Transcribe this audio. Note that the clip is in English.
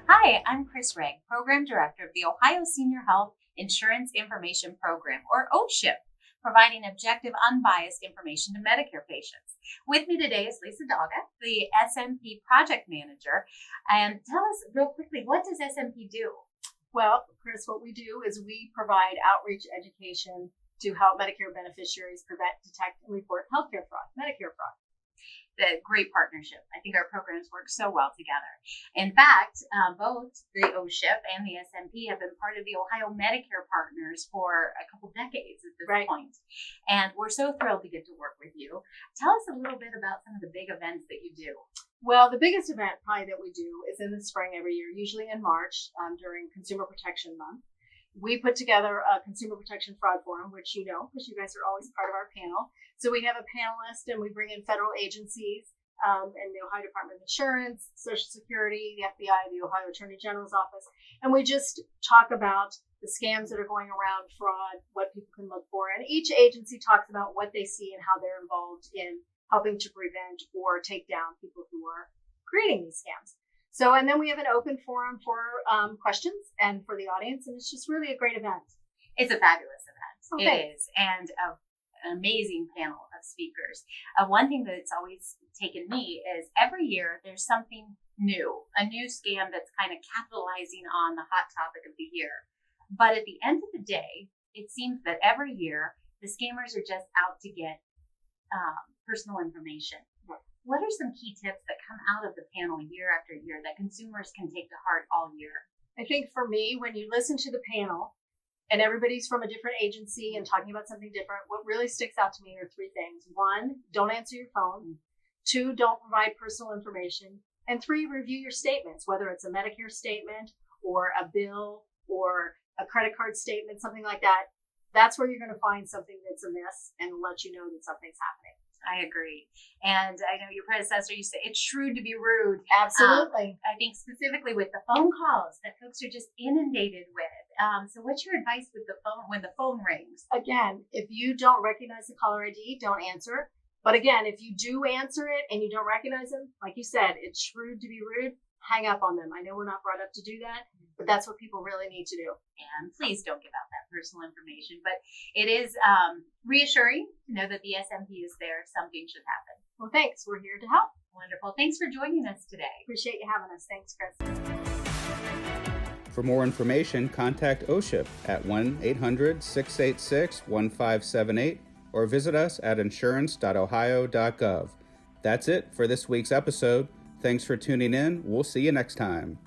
Hi, I'm Chris Reeg, Program Director of the Ohio Senior Health Insurance Information Program, or OSHIIP, providing objective, unbiased information to Medicare patients. With me today is Lisa Dalga, the SMP Project Manager. And tell us real quickly, what does SMP do? Well, Chris, what we do is we provide outreach education to help Medicare beneficiaries prevent, detect, and report healthcare fraud, Medicare fraud. The great partnership. I think our programs work so well together. In fact, both the OSHIIP and the SMP have been part of the Ohio Medicare partners for a couple decades at this point. And we're so thrilled to get to work with you. Tell us a little bit about some of the big events that you do. Well, the biggest event probably that we do is in the spring every year, usually in March during Consumer Protection Month. We put together a Consumer Protection Fraud Forum, which you know, because you guys are always part of our panel. So we have a panelist and we bring in federal agencies and the Ohio Department of Insurance, Social Security, the FBI, the Ohio Attorney General's office. And we just talk about the scams that are going around, fraud, what people can look for. And each agency talks about what they see and how they're involved in helping to prevent or take down people who are creating these scams. So, and then we have an open forum for questions and for the audience, and it's just really a great event. It's a fabulous event. Oh, it is, and an amazing panel of speakers. One thing that's always taken me is every year there's something new, a new scam that's kind of capitalizing on the hot topic of the year. But at the end of the day, it seems that every year the scammers are just out to get personal information. What are some key tips that come out of the panel year after year that consumers can take to heart all year? I think for me, when you listen to the panel and everybody's from a different agency and talking about something different, what really sticks out to me are three things. One, don't answer your phone. Two, don't provide personal information. And three, review your statements, whether it's a Medicare statement or a bill or a credit card statement, something like that. That's where you're going to find something that's amiss and let you know that something's happening. I agree. And I know your predecessor used to say it's shrewd to be rude. Absolutely. I think specifically with the phone calls that folks are just inundated with. So what's your advice with the phone when the phone rings? Again, if you don't recognize the caller ID, don't answer. But again, if you do answer it and you don't recognize them, like you said, it's shrewd to be rude. Hang up on them. I know we're not brought up to do that, but that's what people really need to do. And please don't give out that personal information. But it is reassuring to know that the SMP is there if something should happen. Well, thanks. We're here to help. Wonderful. Thanks for joining us today. Appreciate you having us. Thanks, Chris. For more information, contact OSHIIP at 1-800-686-1578 or visit us at insurance.ohio.gov. That's it for this week's episode. Thanks for tuning in. We'll see you next time.